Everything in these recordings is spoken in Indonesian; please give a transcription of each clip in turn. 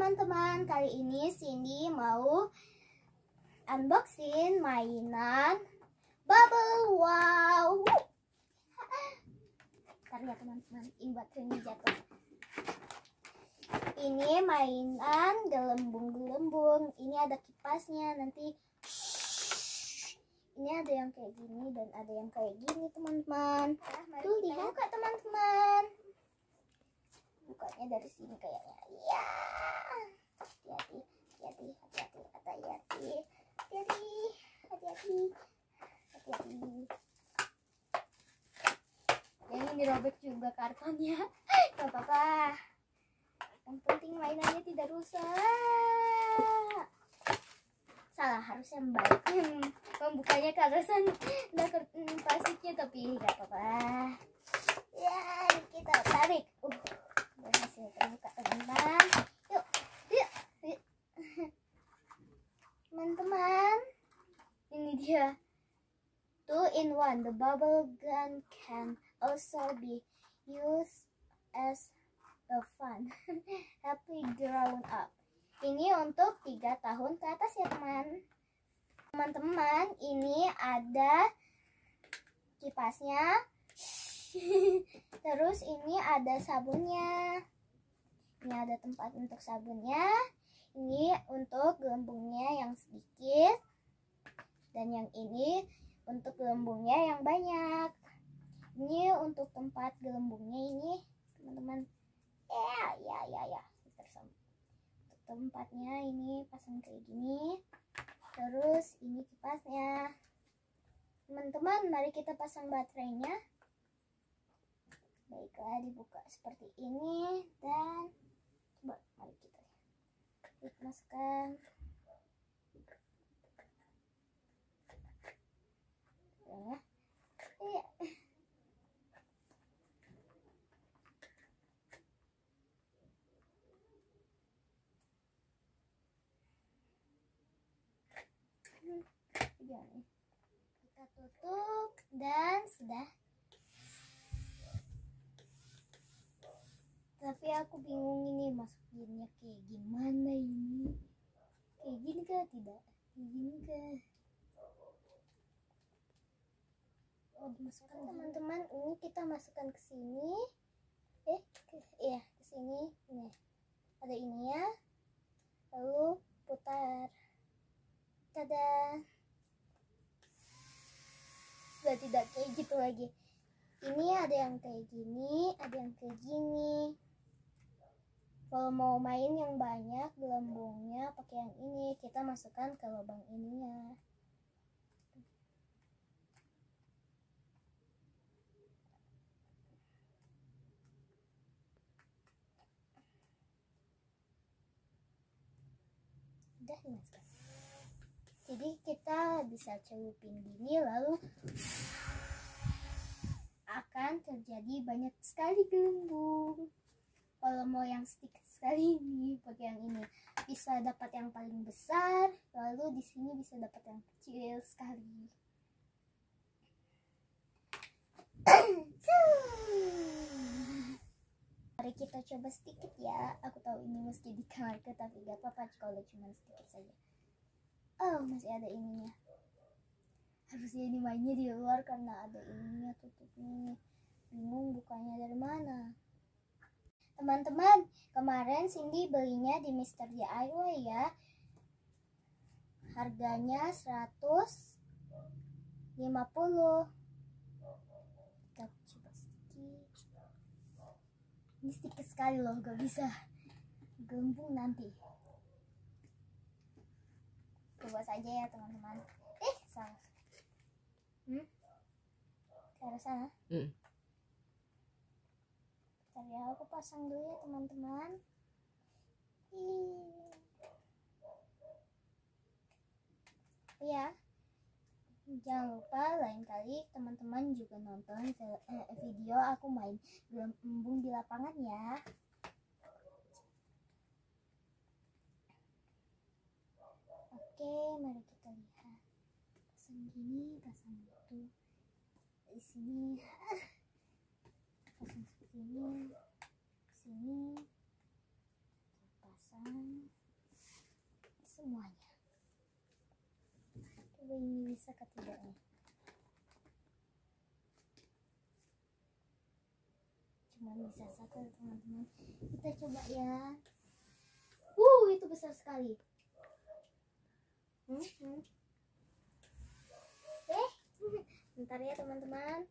teman-teman, kali ini Cindy mau unboxing mainan bubble wow. Bentar ya teman-teman, ini baterainya jatuh. Ini mainan gelembung-gelembung. Ini ada kipasnya, nanti ini ada yang kayak gini dan ada yang kayak gini teman-teman. Tuh lihat kak teman-teman. Bukanya dari sini kayaknya. Ya. Hati-hati, hati-hati, hati-hati, hati-hati, hati-hati, hati-hati, hati-hati. Ini dirobek juga kartonnya. Gak apa-apa. Yang penting mainannya tidak rusak. Salah, harusnya baik. Membukanya keharusan plastiknya, tapi gak apa-apa. Ya, kita tarik. Berhasil terbuka teman-teman. Yuk, yuk, yuk. Teman-teman, ini dia 2-in-1. The bubble gun can also be used as a fun happy grown up. Ini untuk 3 tahun ke atas ya teman-teman. Ini ada kipasnya. Terus ini ada sabunnya. Ini ada tempat untuk sabunnya. Ini untuk gelembungnya yang sedikit. Dan yang ini untuk gelembungnya yang banyak. Ini untuk tempat gelembungnya ini teman-teman. Ya. Untuk tempatnya ini pasang kayak gini. Terus ini kipasnya. Teman-teman, mari kita pasang baterainya. Baiklah, dibuka seperti ini dan coba mari kita masukkan. Ya. Iya. Kita tutup dan sudah. Tapi aku bingung ini masukinnya kayak gimana ini. Kayak gini kah? Tidak. Kayak gini kah? Oh, dimasukkan teman-teman. Ini kita masukkan ke sini. Iya, ke sini. Nih. Ada ini ya. Lalu putar. Tada. Sudah tidak kayak gitu lagi. Ini ada yang kayak gini, ada yang kayak gini. Kalau mau main yang banyak gelembungnya pakai yang ini, kita masukkan ke lubang ininya. Udah dimasukkan. Jadi kita bisa celupin gini, lalu akan terjadi banyak sekali gelembung. Kalau mau yang sedikit sekali ini pakai yang ini, bisa dapat yang paling besar, lalu di sini bisa dapat yang kecil sekali. Mari kita coba sedikit ya. Aku tahu ini mesti di kamarku, tapi gak apa-apa kalau cuma sedikit saja. Oh, masih ada ininya. Harusnya ini mainnya di luar karena ada ininya, tutupnya. Bingung bukanya dari mana. Teman-teman, kemarin Cindy belinya di Mr. DIY ya. Harganya 150. Kita coba sedikit. Ini sedikit sekali loh, gak bisa gelembung nanti. Coba saja ya teman-teman. Salah. Ke arah sana. Ya, aku pasang dulu ya teman-teman. Ya, jangan lupa lain kali teman-teman juga nonton video aku main gelembung di lapangan ya. Oke, mari kita lihat. Pasang gini, pasang itu. Di sini. Pasang seperti ini, sini pasang semuanya. Coba ini bisa ke tidak nih? Cuma bisa satu teman-teman. Kita coba ya. Itu besar sekali. Bentar ya teman-teman.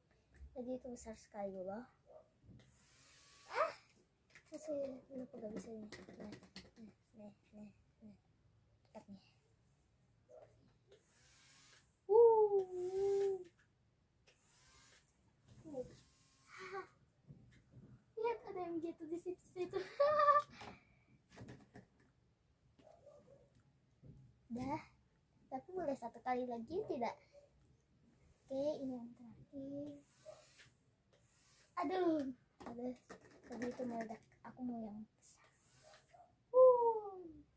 Jadi itu besar sekali loh. Masih kenapa gak bisa ini? Nih. Cepat nih. Lihat ada yang jatuh di situ. Dah. Tapi boleh satu kali lagi tidak? Oke, ini yang terakhir. Aduh, tadi itu meledak. Aku mau yang besar.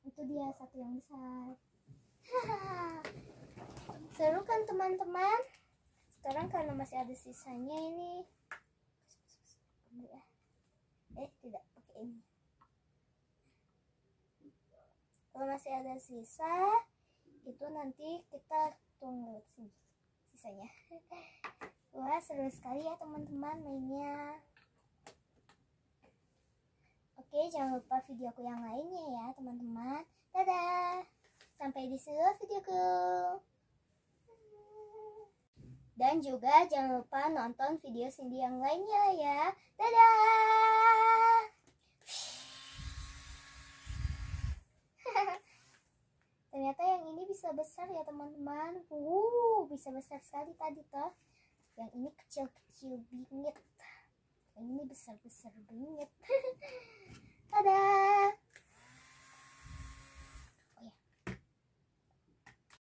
Itu dia satu yang besar. Seru kan teman-teman? Sekarang karena masih ada sisanya ini. Tidak pakai ini. Kalau masih ada sisa, itu nanti kita tunggu sisanya. Wah, seru sekali ya teman-teman mainnya. Oke, jangan lupa videoku yang lainnya ya teman-teman. Dadah. Sampai di sini videoku. Dan juga jangan lupa nonton video Cindy yang lainnya ya. Dadah. Ternyata yang ini bisa besar ya teman-teman. Bisa besar sekali tadi toh. Yang ini kecil-kecil bingit. Yang ini besar-besar bingit. Dadah.